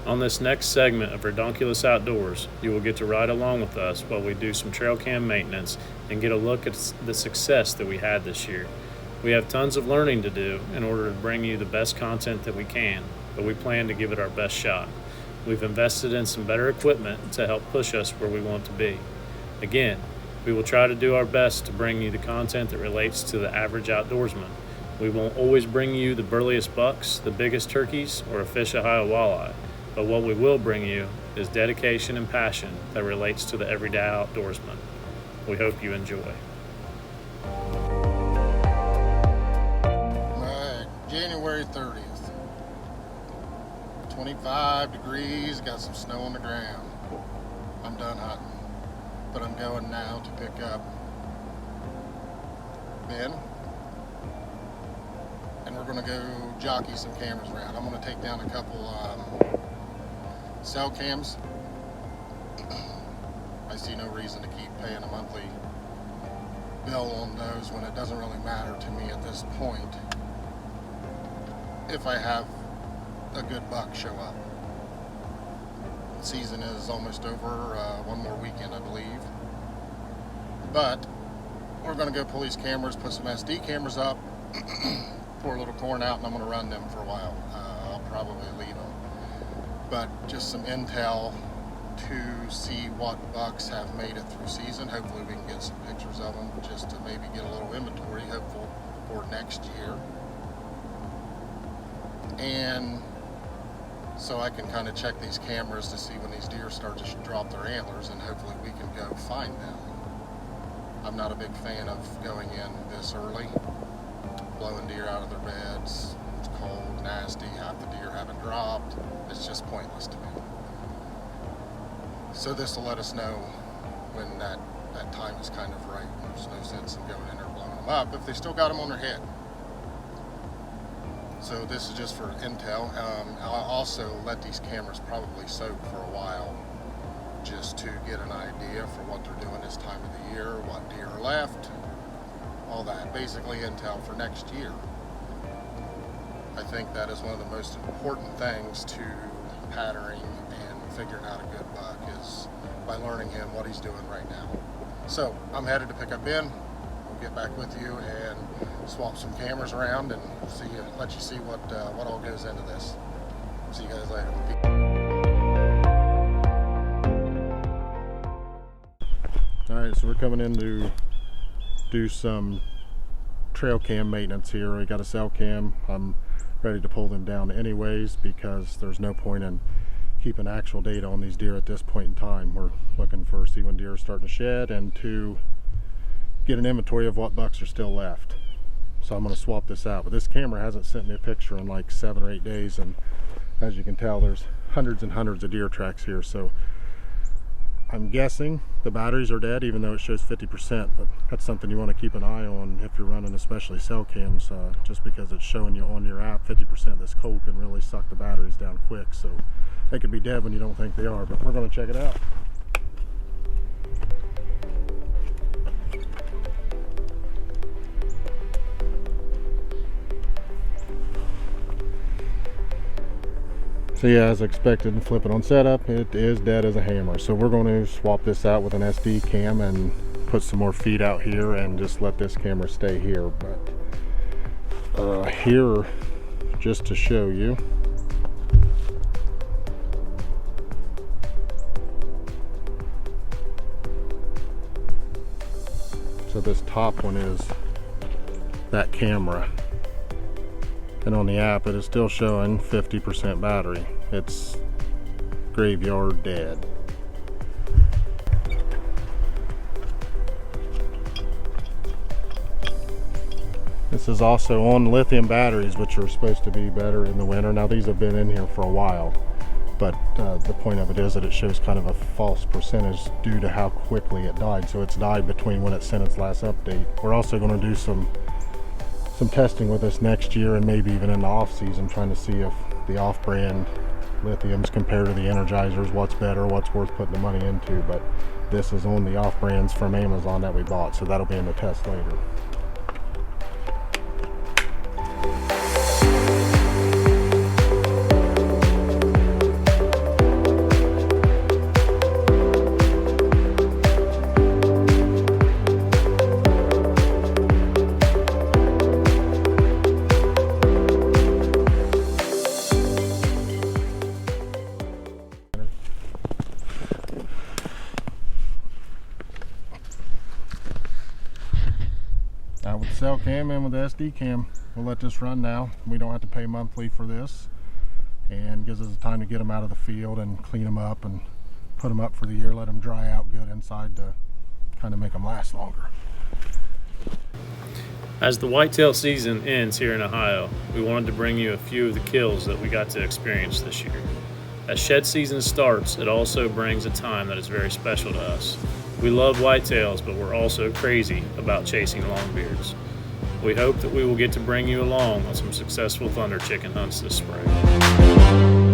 On this next segment of Redonkulous Outdoors, you will get to ride along with us while we do some trail cam maintenance and get a look at the success that we had this year. We have tons of learning to do in order to bring you the best content that we can, but we plan to give it our best shot. We've invested in some better equipment to help push us where we want to be. Again, we will try to do our best to bring you the content that relates to the average outdoorsman. We won't always bring you the burliest bucks, the biggest turkeys, or a fish a high walleye. But what we will bring you is dedication and passion that relates to the everyday outdoorsman. We hope you enjoy. Right, January 30th. 25 degrees, got some snow on the ground. I'm done hunting, but I'm going now to pick up Ben. And we're gonna go jockey some cameras around. I'm gonna take down a couple cell cams. I see no reason to keep paying a monthly bill on those when it doesn't really matter to me at this point if I have a good buck show up. The season is almost over, one more weekend I believe. But we're gonna go pull these cameras, put some SD cameras up, pour a little corn out, and I'm gonna run them for a while. I'll probably leave them. But just some intel to see what bucks have made it through season. Hopefully we can get some pictures of them just to maybe get a little inventory, hopeful for next year. And so I can kind of check these cameras to see when these deer start to drop their antlers, and hopefully we can go find them. I'm not a big fan of going in this early, blowing deer out of their beds. It's cold, nasty, half the deer haven't dropped. It's just pointless to me. So this will let us know when that time is kind of right. There's no sense in going in there blowing them up if they still got them on their head. So this is just for intel. I'll also let these cameras probably soak for a while just to get an idea for what they're doing this time of the year, what deer are left, all that. Basically intel for next year. I think that is one of the most important things to patterning and figuring out a good buck is by learning him what he's doing right now. So I'm headed to pick up Ben. We'll get back with you and swap some cameras around and let you see what all goes into this. See you guys later. All right, so we're coming in to do some trail cam maintenance here. We got a cell cam. I'm ready to pull them down anyways because there's no point in keeping actual data on these deer at this point in time. We're looking for see when deer are starting to shed and to get an inventory of what bucks are still left. So I'm going to swap this out, but this camera hasn't sent me a picture in like 7 or 8 days, and as you can tell there's hundreds and hundreds of deer tracks here. So I'm guessing the batteries are dead, even though it shows 50%, but that's something you want to keep an eye on if you're running especially cell cams, just because it's showing you on your app 50%. This cold can really suck the batteries down quick, so they could be dead when you don't think they are, but we're going to check it out. So yeah, as expected, and flip it on setup, it is dead as a hammer. So we're going to swap this out with an SD cam and put some more feed out here and just let this camera stay here. But here, just to show you, so this top one is that camera. And on the app it is still showing 50% battery. It's graveyard dead. This is also on lithium batteries, which are supposed to be better in the winter. Now these have been in here for a while, but the point of it is that it shows kind of a false percentage due to how quickly it died. So it's died between when it sent its last update. We're also going to do some testing with this next year and maybe even in the off season, trying to see if the off-brand lithiums compared to the Energizers, what's better, what's worth putting the money into. But this is on the off-brands from Amazon that we bought, so that'll be in the test later. cell cam in with the SD cam. We'll let this run now. We don't have to pay monthly for this, and gives us time to get them out of the field and clean them up and put them up for the year, let them dry out good inside to kind of make them last longer. As the whitetail season ends here in Ohio, we wanted to bring you a few of the kills that we got to experience this year. As shed season starts, it also brings a time that is very special to us. We love whitetails, but we're also crazy about chasing longbeards. We hope that we will get to bring you along on some successful thunder chicken hunts this spring.